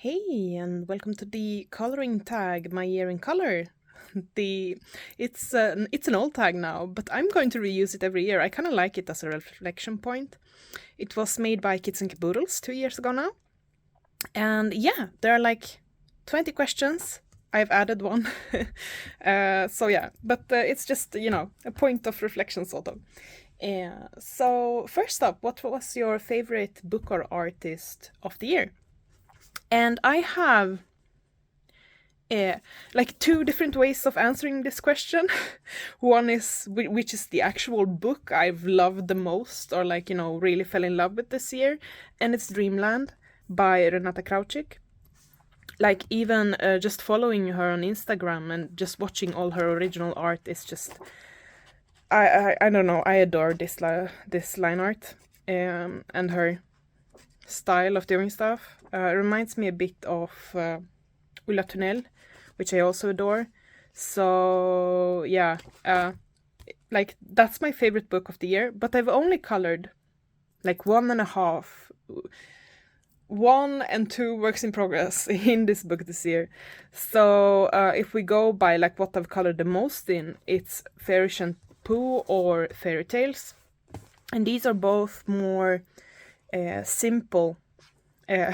Hey, and welcome to the coloring tag, My Year in Color. It's an old tag now, but I'm going to reuse it every year. I kind of like it as a reflection point. It was made by Kids and Caboodles 2 years ago now, and yeah, there are like 20 questions. I've added one, so yeah, but it's just a point of reflection sort of. So first up, what was your favorite book or artist of the year? And I have like two different ways of answering this question. One is which is the actual book I've loved the most, or like really fell in love with this year, and it's Dreamland by Renata Krauchik. Like even just following her on Instagram and just watching all her original art is just I don't know, I adore this line art, and her style of doing stuff. Reminds me a bit of Ulla Tunnel, which I also adore. So yeah, like that's my favorite book of the year. But I've only colored like one and two works in progress in this book this year. So if we go by like what I've colored the most in, it's Fairy Shampoo or Fairy Tales, and these are both more simple. Uh,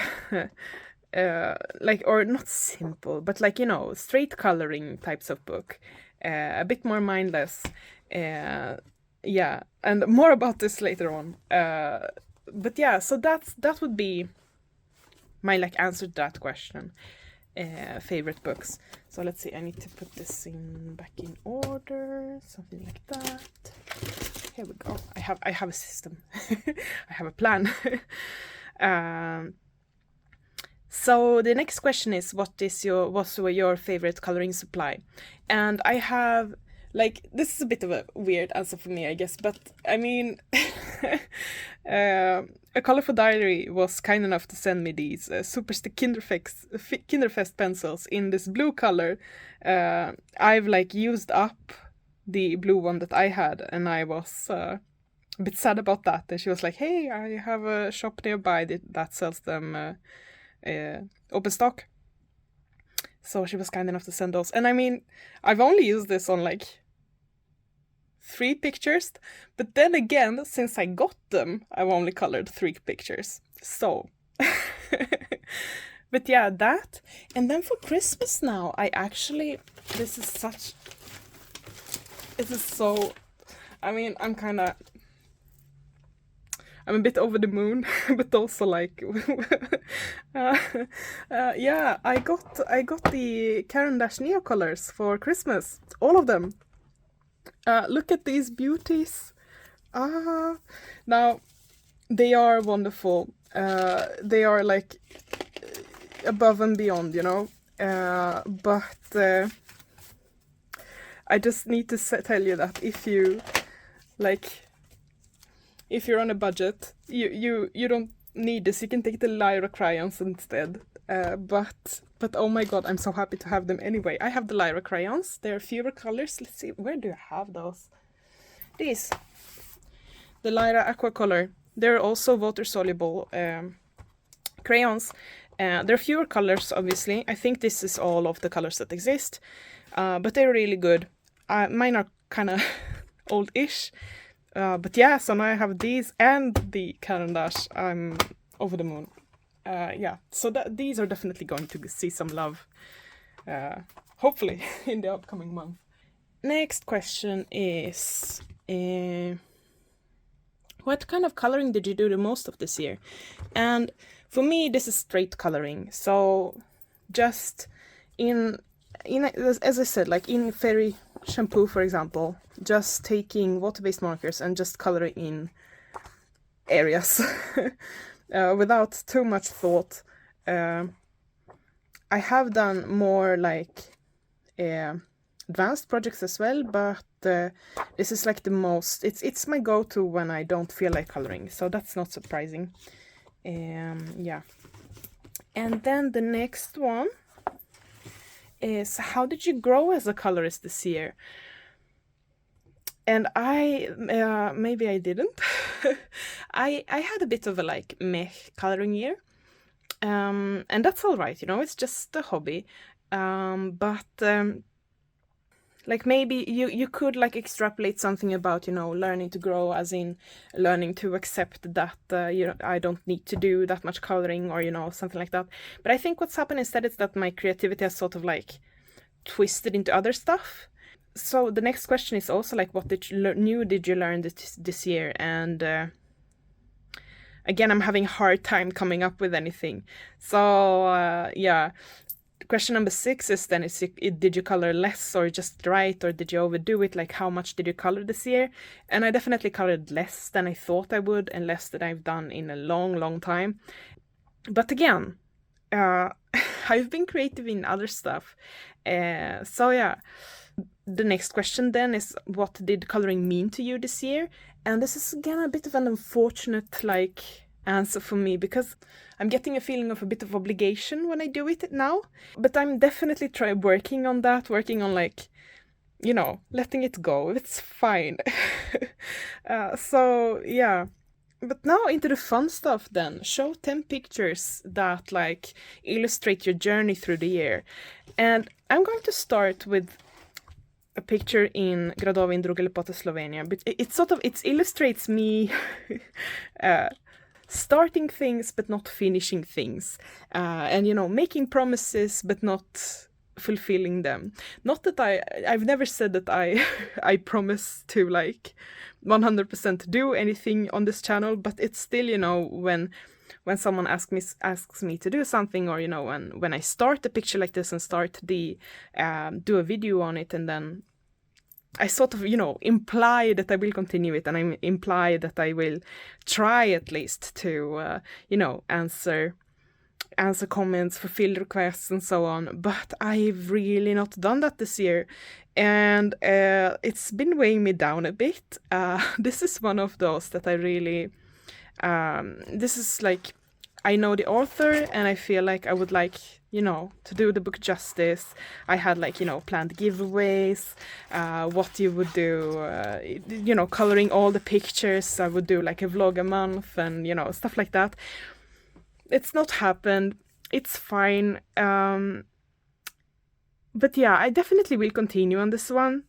like, or not simple, but like straight coloring types of book, a bit more mindless. Yeah, and more about this later on. But yeah, so that would be my like answer to that question. Favorite books. So let's see. I need to put this in back in order, something like that. Here we go. I have a system. I have a plan. So the next question is, what's your favorite coloring supply? And I have like, this is a bit of a weird answer for me, I guess, but I mean, a colorful diary was kind enough to send me these super stick Kinderfest pencils in this blue color. I've like used up the blue one that I had, and I was a bit sad about that. And she was like, "Hey, I have a shop nearby that sells them." Open stock. So she was kind enough to send those. And I mean, I've only used this on like 3 pictures, but then again, since I got them, I've only colored 3 pictures. So, but yeah, that. And then for Christmas now, this is so, I mean, I'm a bit over the moon, but also like, yeah, I got the Caran d'Ache Neo colors for Christmas, all of them. Look at these beauties. Now they are wonderful. They are like above and beyond, but I just need to tell you that if you're on a budget, you don't need this. You can take the Lyra crayons instead. But oh my god, I'm so happy to have them anyway. I have the Lyra crayons. There are fewer colors. Let's see, where do I have those? These. The Lyra Aqua Color. They're also water-soluble crayons. There are fewer colors, obviously. I think this is all of the colors that exist. But they're really good. Mine are kind of old-ish. But yeah, so now I have these and the Caran d'Ache. I'm over the moon. Yeah, so these are definitely going to see some love, hopefully, in the upcoming month. Next question is, what kind of coloring did you do the most of this year? And for me, this is straight coloring. So just in as I said, like in Fairy Shampoo, for example, just taking water-based markers and just coloring in areas without too much thought. I have done more like advanced projects as well, but this is like the most, it's my go-to when I don't feel like coloring, so that's not surprising. Yeah. And then the next one is, how did you grow as a colorist this year? And maybe I didn't. I had a bit of a like meh coloring year. And that's all right, you know, it's just a hobby. But like maybe you could like extrapolate something about, you know, learning to grow, as in learning to accept that you know, I don't need to do that much coloring, or you know, something like that. But I think what's happened instead is that my creativity has sort of like twisted into other stuff. So the next question is also like, what new did you learn this year? And again, I'm having a hard time coming up with anything. So yeah. Question number 6 is then, did you color less or just right, or did you overdo it? Like, how much did you color this year? And I definitely colored less than I thought I would, and less than I've done in a long time. But again, I've been creative in other stuff. So yeah. The next question then is, what did coloring mean to you this year? And this is again a bit of an unfortunate like answer for me, because I'm getting a feeling of a bit of obligation when I do it now. But I'm definitely working on that, working on like, you know, letting it go. It's fine. So yeah. But now into the fun stuff then. Show 10 pictures that like illustrate your journey through the year. And I'm going to start with a picture in Gradova in Druge Lepote, Slovenia. But it illustrates me starting things but not finishing things, and you know, making promises but not fulfilling them. Not that I've never said that I promise to like 100% do anything on this channel, but it's still, you know, when someone asks me to do something, or you know, when I start a picture like this and start the do a video on it, and then I sort of, you know, imply that I will continue it, and I imply that I will try at least to, you know, answer comments, fulfill requests, and so on. But I've really not done that this year, and it's been weighing me down a bit. This is one of those that I really, this is like, I know the author, and I feel like I would like, you know, to do the book justice. I had like, you know, planned giveaways, what you would do, you know, coloring all the pictures. I would do like a vlog a month, and you know, stuff like that. It's not happened. It's fine. But yeah, I definitely will continue on this one,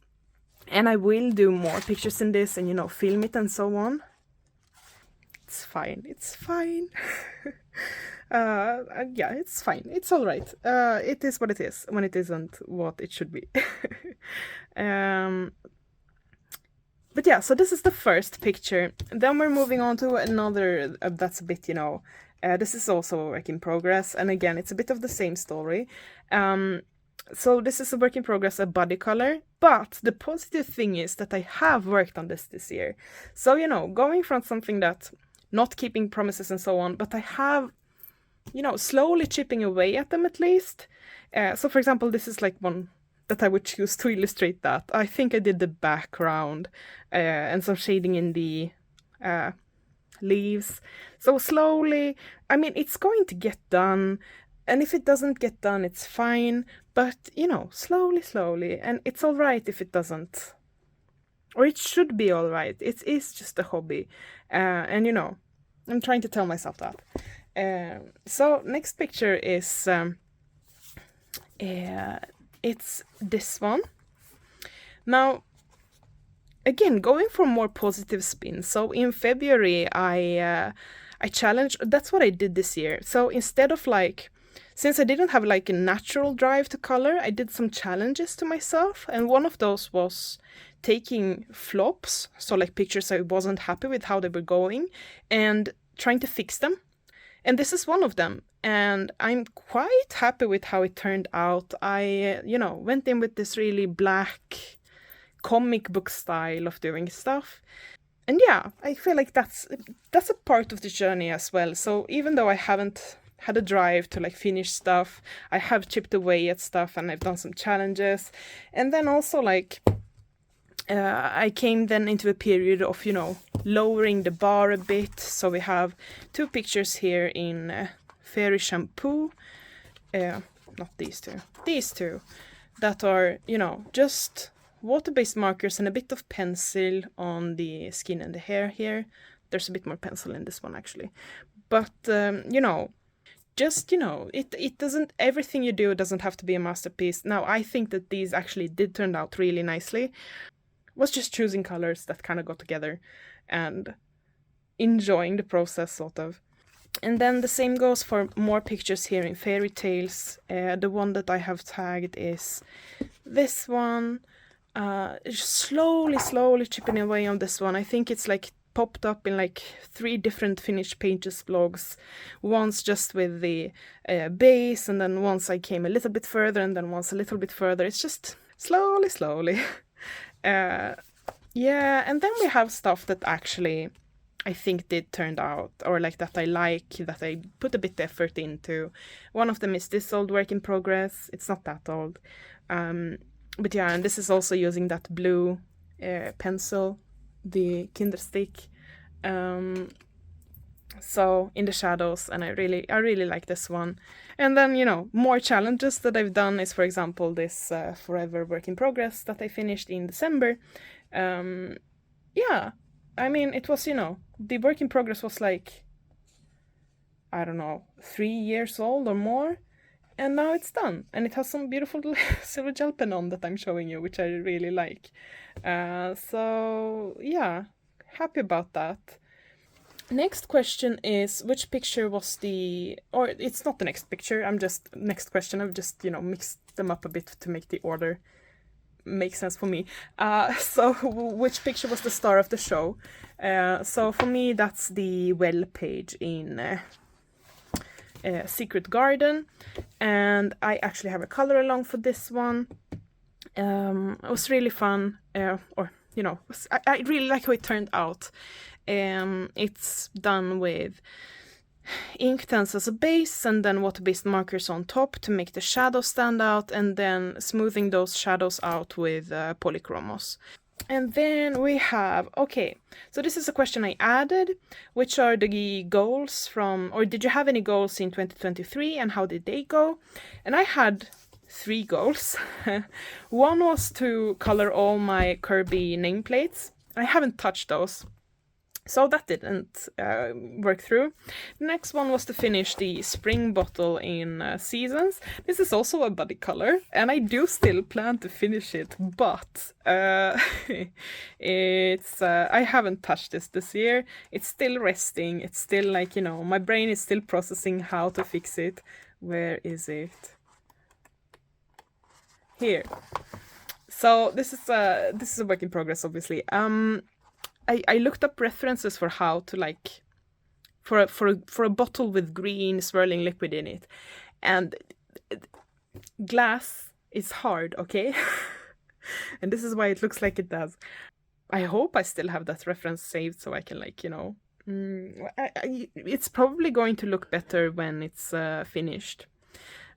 and I will do more pictures in this, and you know, film it and so on. It's fine. It's fine. Yeah, it's fine. It's all right. It is what it is when it isn't what it should be. But yeah, so this is the first picture. Then we're moving on to another that's a bit, you know, this is also a work in progress, and again, it's a bit of the same story. So this is a work in progress, a body color, but the positive thing is that I have worked on this year. So, you know, going from something that not keeping promises and so on, but I have, you know, slowly chipping away at them at least. So for example, this is like one that I would choose to illustrate that. I think I did the background and some shading in the leaves. So slowly, I mean, it's going to get done. And if it doesn't get done, it's fine. But, you know, slowly. And it's all right if it doesn't. Or it should be all right. It is just a hobby. And, you know, I'm trying to tell myself that. So next picture is, it's this one. Now, again, going for more positive spin. So in February, I challenged, that's what I did this year. So instead of like, since I didn't have like a natural drive to color, I did some challenges to myself. And one of those was taking flops, so like pictures I wasn't happy with how they were going, and trying to fix them. And this is one of them. And I'm quite happy with how it turned out. I, you know, went in with this really black comic book style of doing stuff. And yeah, I feel like that's a part of the journey as well. So even though I haven't had a drive to like finish stuff, I have chipped away at stuff, and I've done some challenges. And then also like I came then into a period of, you know, lowering the bar a bit. So we have 2 pictures here in Fairy Shampoo. Not these two that are, you know, just water-based markers and a bit of pencil on the skin and the hair here. There's a bit more pencil in this one actually. But, you know, just, it doesn't, everything you do doesn't have to be a masterpiece. Now, I think that these actually did turn out really nicely. Was just choosing colors that kind of got together and enjoying the process, sort of. And then the same goes for more pictures here in Fairy Tales. The one that I have tagged is this one. Slowly chipping away on this one. I think it's like popped up in like 3 different finished pages blogs. Once just with the base, and then once I came a little bit further, and then once a little bit further. It's just slowly. Yeah, and then we have stuff that actually I think did turn out, or like that I put a bit effort into. One of them is this old work in progress. It's not that old. But yeah, and this is also using that blue pencil, the Kinderstick. So in the shadows, and I really like this one. And then, more challenges that I've done is, for example, this forever work in progress that I finished in December. Yeah, I mean, it was, the work in progress was like, I don't know, 3 years old or more. And now it's done. And it has some beautiful silver gel pen on that I'm showing you, which I really like. So, yeah, happy about that. Next question is, which picture was or it's not the next picture, next question, I've just, mixed them up a bit to make the order make sense for me. So which picture was the star of the show? So for me, that's the well page in Secret Garden, and I actually have a color along for this one. It was really fun, I really like how it turned out. It's done with Inktense as a base, and then water-based markers on top to make the shadows stand out, and then smoothing those shadows out with polychromos. And then we have, okay, so this is a question I added. Which are the goals from, or did you have any goals in 2023, and how did they go? And I had 3 goals. One was to color all my Kirby nameplates. I haven't touched those, so that didn't work through. The next one was to finish the spring bottle in Seasons. This is also a buddy color, and I do still plan to finish it, but it's I haven't touched this year. It's still resting. It's still like, my brain is still processing how to fix it. Where is it? Here. So this is a work in progress, obviously. I looked up references for how to, like, for a bottle with green swirling liquid in it, and glass is hard, okay? And this is why it looks like it does. I hope I still have that reference saved so I can, like, it's probably going to look better when it's finished.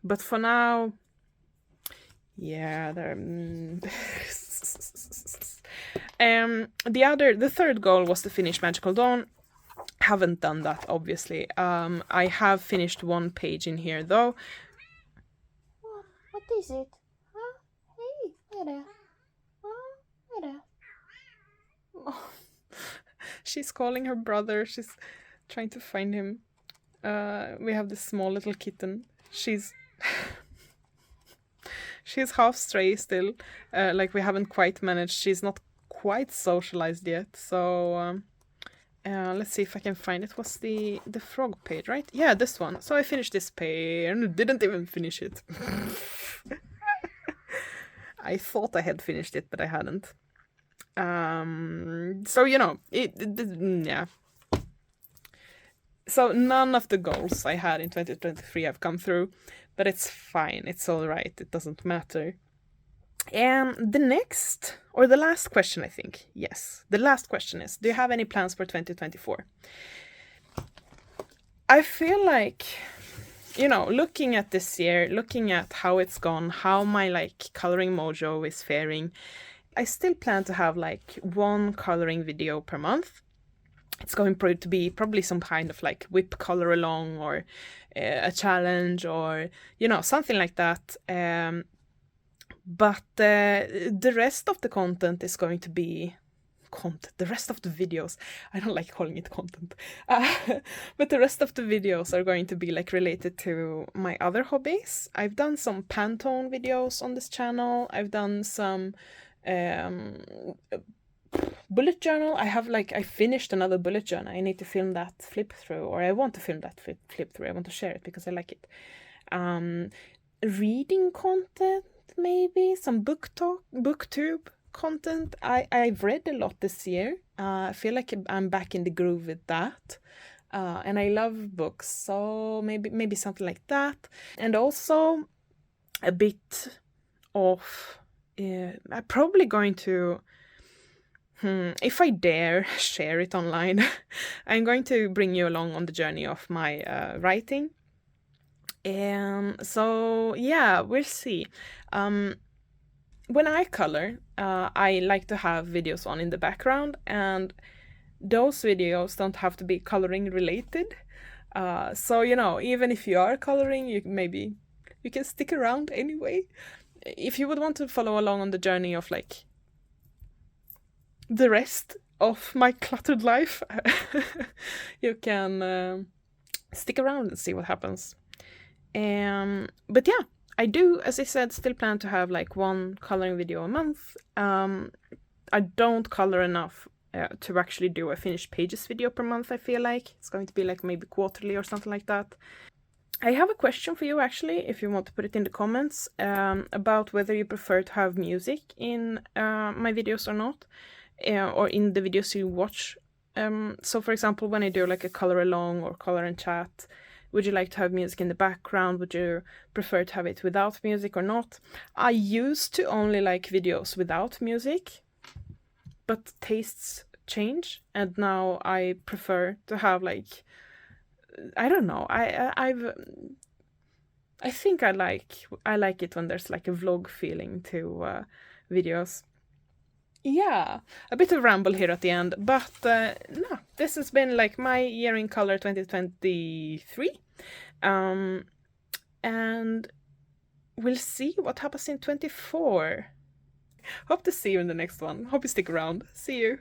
But for now, yeah, the third goal was to finish Magical Dawn. Haven't done that, obviously. I have finished 1 page in here, though. What is it? Huh? Hey, there. Huh? There. Oh. She's calling her brother. She's trying to find him. We have this small little kitten. She's half stray still. Like, we haven't quite managed. She's not quite socialized yet. So let's see if I can find it. What's the frog page, right? Yeah, this one. So I finished this page and didn't even finish it. I thought I had finished it, but I hadn't. So yeah. So none of the goals I had in 2023 have come through, but it's fine. It's all right. It doesn't matter. And the next, or the last question, I think. Yes, the last question is, do you have any plans for 2024? I feel like, looking at this year, looking at how it's gone, how my, like, coloring mojo is faring, I still plan to have, like, 1 coloring video per month. It's going to be probably some kind of, like, whip color along, or a challenge, or, something like that. But the rest of the content is going to be content, the rest of the videos, I don't like calling it content, but the rest of the videos are going to be like related to my other hobbies. I've done some Pantone videos on this channel. I've done some bullet journal. I finished another bullet journal. I need to film that flip through, or I want to film that flip through. I want to share it because I like it. Reading content, maybe some booktube content. I've read a lot this year. I feel like I'm back in the groove with that. And I love books, so maybe something like that. And also a bit of I'm probably going to if I dare share it online, I'm going to bring you along on the journey of my writing. So yeah, we'll see. When I color, I like to have videos on in the background, and those videos don't have to be coloring related. So even if you are coloring, you can stick around anyway. If you would want to follow along on the journey of like the rest of my cluttered life, you can stick around and see what happens. But yeah, I do, as I said, still plan to have like one coloring video a month. I don't color enough to actually do a finished pages video per month. I feel like it's going to be like maybe quarterly or something like that. I have a question for you, actually, if you want to put it in the comments, about whether you prefer to have music in my videos or not, or in the videos you watch. So for example, when I do like a color along or color and chat, would you like to have music in the background? Would you prefer to have it without music or not? I used to only like videos without music, but tastes change, and now I prefer to have like, I don't know, I think I like it when there's like a vlog feeling to videos. Yeah, a bit of ramble here at the end, but no, this has been like my year in color 2023, and we'll see what happens in 24. Hope to see you in the next one. Hope you stick around. See you.